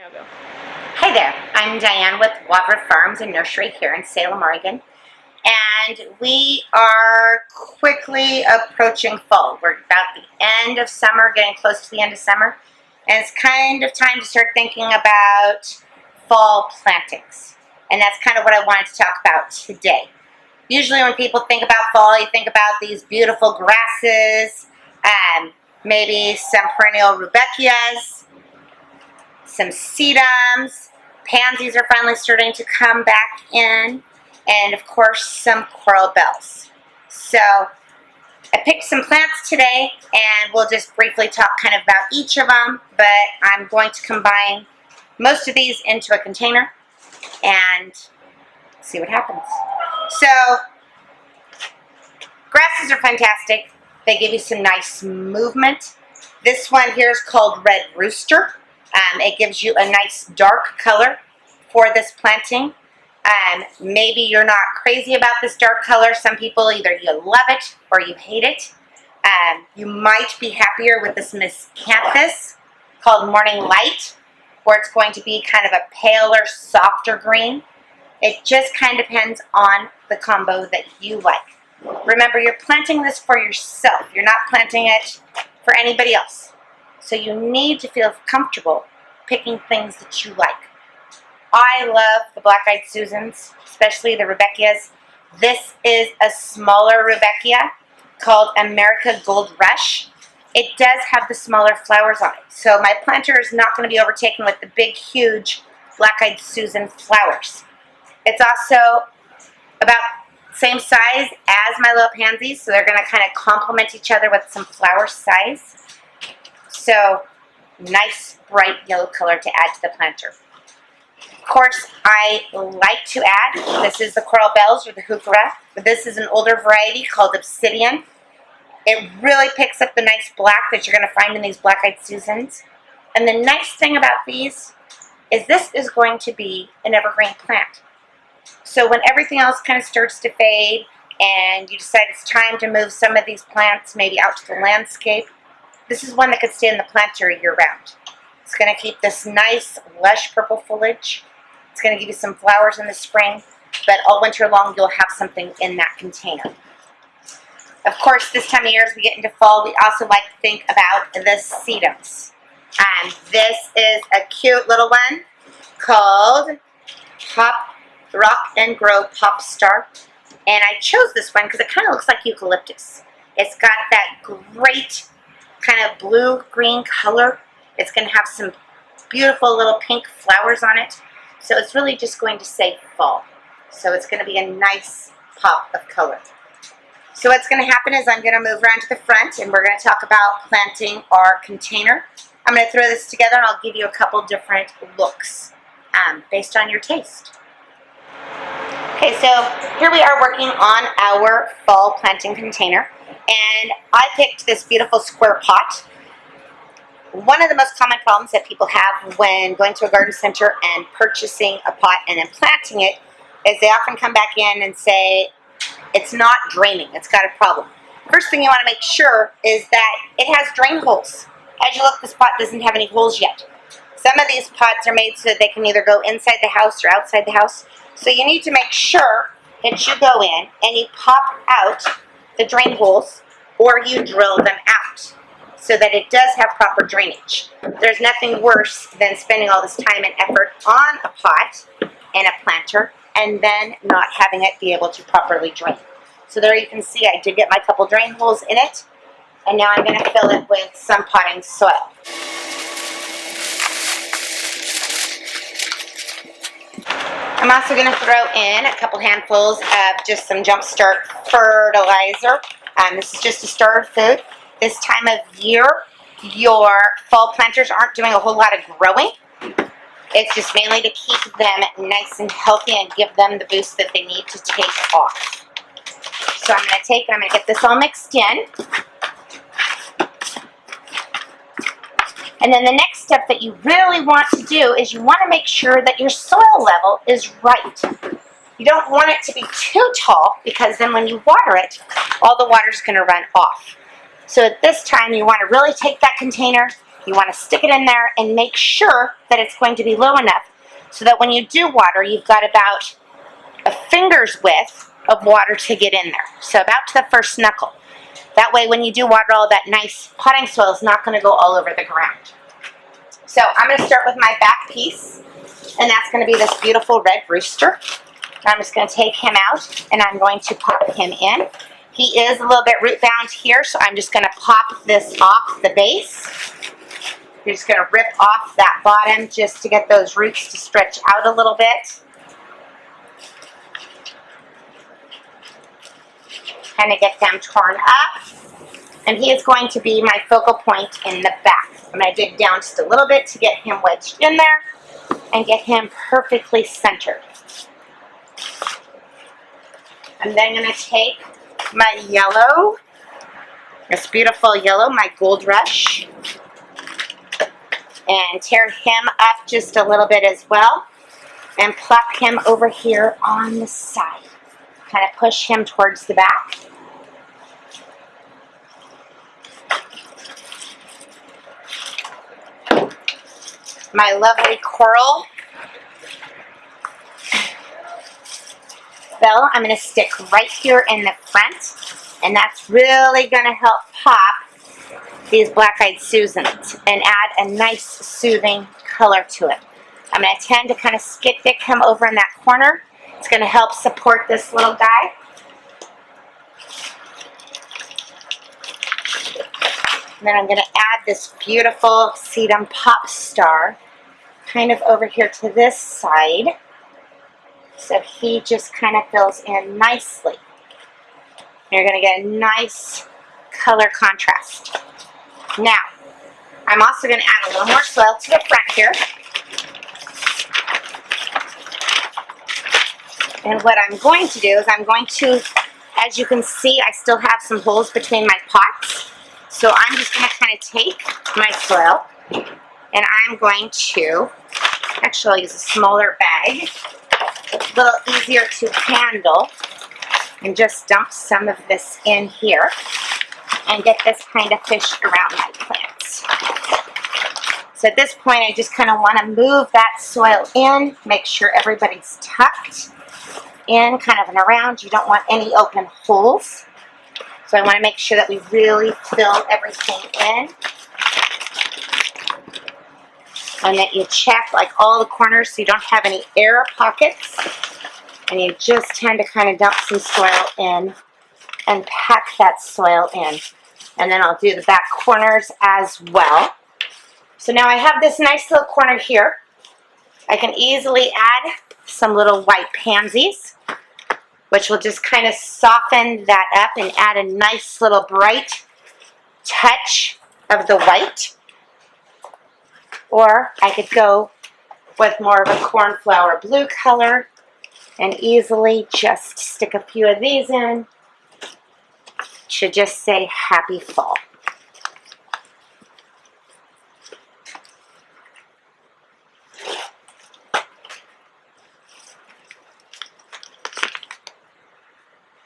Hey there, I'm Diane with Wavra Farms and Nursery here in Salem, Oregon, and we are quickly approaching fall. We're about the end of summer, getting close to the end of summer, and it's kind of time to start thinking about fall plantings, and that's kind of what I wanted to talk about today. Usually when people think about fall, you think about these beautiful grasses, maybe some perennial rudbeckias, some sedums, pansies are finally starting to come back in, and of course some coral bells. So I picked some plants today and we'll just briefly talk kind of about each of them, but I'm going to combine most of these into a container and see what happens. So grasses are fantastic. They give you some nice movement. This one here is called Red Rooster. It gives you a nice dark color for this planting. Maybe you're not crazy about this dark color. Some people, either you love it or you hate it. You might be happier with this Miscanthus called Morning Light, where it's going to be kind of a paler, softer green. It just kind of depends on the combo that you like. Remember, you're planting this for yourself. You're not planting it for anybody else. So you need to feel comfortable picking things that you like. I love the Black-Eyed Susans, especially the Rudbeckias. This is a smaller Rudbeckia called America Gold Rush. It does have the smaller flowers on it. So my planter is not going to be overtaken with the big, huge Black-Eyed Susan flowers. It's also about the same size as my little pansies, so they're going to kind of complement each other with some flower size. So, nice bright yellow color to add to the planter. Of course, I like to add, this is the Coral Bells or the Heuchera, but this is an older variety called Obsidian. It really picks up the nice black that you're going to find in these Black-Eyed Susans. And the nice thing about these is this is going to be an evergreen plant. So when everything else kind of starts to fade and you decide it's time to move some of these plants maybe out to the landscape, this is one that could stay in the planter year-round. It's going to keep this nice, lush purple foliage. It's going to give you some flowers in the spring, but all winter long you'll have something in that container. Of course, this time of year as we get into fall, we also like to think about the sedums. This is a cute little one called Rock and Grow Pop Star. And I chose this one because it kind of looks like eucalyptus. It's got that great kind of blue-green color. It's going to have some beautiful little pink flowers on it. So it's really just going to say fall. So it's going to be a nice pop of color. So what's going to happen is I'm going to move around to the front and we're going to talk about planting our container. I'm going to throw this together and I'll give you a couple different looks based on your taste. Okay, so here we are working on our fall planting container. And I picked this beautiful square pot. One of the most common problems that people have when going to a garden center and purchasing a pot and then planting it is they often come back in and say, it's not draining, it's got a problem. First thing you want to make sure is that it has drain holes. As you look, this pot doesn't have any holes yet. Some of these pots are made so that they can either go inside the house or outside the house. So you need to make sure that you go in and you pop out the drain holes, or you drill them out so that it does have proper drainage. There's nothing worse than spending all this time and effort on a pot and a planter and then not having it be able to properly drain. So there you can see I did get my couple drain holes in it, and now I'm going to fill it with some potting soil. I'm also going to throw in a couple handfuls of just some Jumpstart fertilizer. This is just a starter food. This time of year, your fall planters aren't doing a whole lot of growing. It's just mainly to keep them nice and healthy and give them the boost that they need to take off. So I'm going to take and I'm going to get this all mixed in. And then the next step that you really want to do is you want to make sure that your soil level is right. You don't want it to be too tall because then when you water it, all the water is going to run off. So at this time, you want to really take that container You want to stick it in there and make sure that it's going to be low enough so that when you do water, you've got about a finger's width of water to get in there. So about to the first knuckle. That way when you do water, all that nice potting soil is not going to go all over the ground. So I'm going to start with my back piece, and that's going to be this beautiful red rooster. I'm just going to take him out, and I'm going to pop him in. He is a little bit root bound here, so I'm just going to pop this off the base. You're just going to rip off that bottom just to get those roots to stretch out a little bit. Kind of get them torn up. And he is going to be my focal point in the back. I'm going to dig down just a little bit to get him wedged in there and get him perfectly centered. I'm then going to take my yellow, this beautiful yellow, my Gold Rush, and tear him up just a little bit as well and plop him over here on the side. Kind of push him towards the back. My lovely coral bell, I'm going to stick right here in the front, and that's really going to help pop these black-eyed Susans and add a nice soothing color to it. I'm going to tend to kind of stick him over in that corner. It's going to help support this little guy. And then I'm going to add this beautiful Sedum Pop Star kind of over here to this side. So he just kind of fills in nicely. You're going to get a nice color contrast. Now, I'm also going to add a little more soil to the front here. And what I'm going to do is I'm going to, as you can see, I still have some holes between my pots. So I'm just going to kind of take my soil and I'm going to, actually I'll use a smaller bag, a little easier to handle, and just dump some of this in here and get this kind of fished around my plants. So at this point I just kind of want to move that soil in, make sure everybody's tucked in kind of and around. You don't want any open holes. So I want to make sure that we really fill everything in. And that you check like all the corners so you don't have any air pockets. And you just tend to kind of dump some soil in and pack that soil in. And then I'll do the back corners as well. So now I have this nice little corner here. I can easily add some little white pansies, which will just kind of soften that up and add a nice little bright touch of the white. Or I could go with more of a cornflower blue color and easily just stick a few of these in. Should just say happy fall.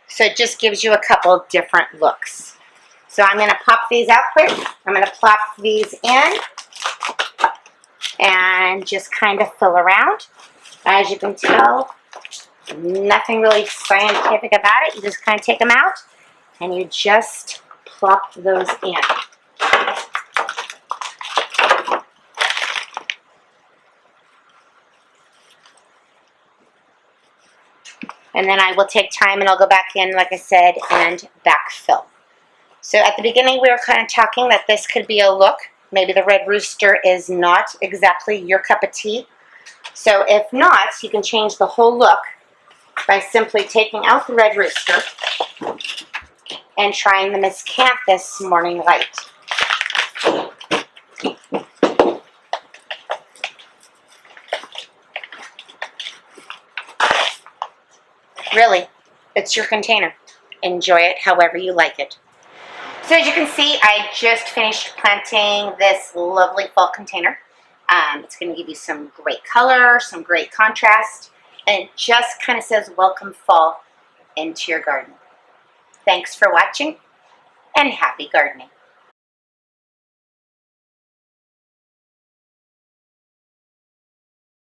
So it just gives you a couple different looks. So I'm going to pop these out quick. I'm going to plop these in and just kind of fill around. As you can tell, nothing really scientific about it. You just kind of take them out and you just plop those in. And then I will take time and I'll go back in, like I said, and backfill. So at the beginning we were kind of talking that this could be a look. Maybe the red rooster is not exactly your cup of tea. So if not, you can change the whole look by simply taking out the red rooster and trying the Miscanthus Morning Light. Really, it's your container. Enjoy it however you like it. So as you can see, I just finished planting this lovely fall container. It's going to give you some great color, some great contrast, and it just kind of says welcome fall into your garden. Thanks for watching and happy gardening.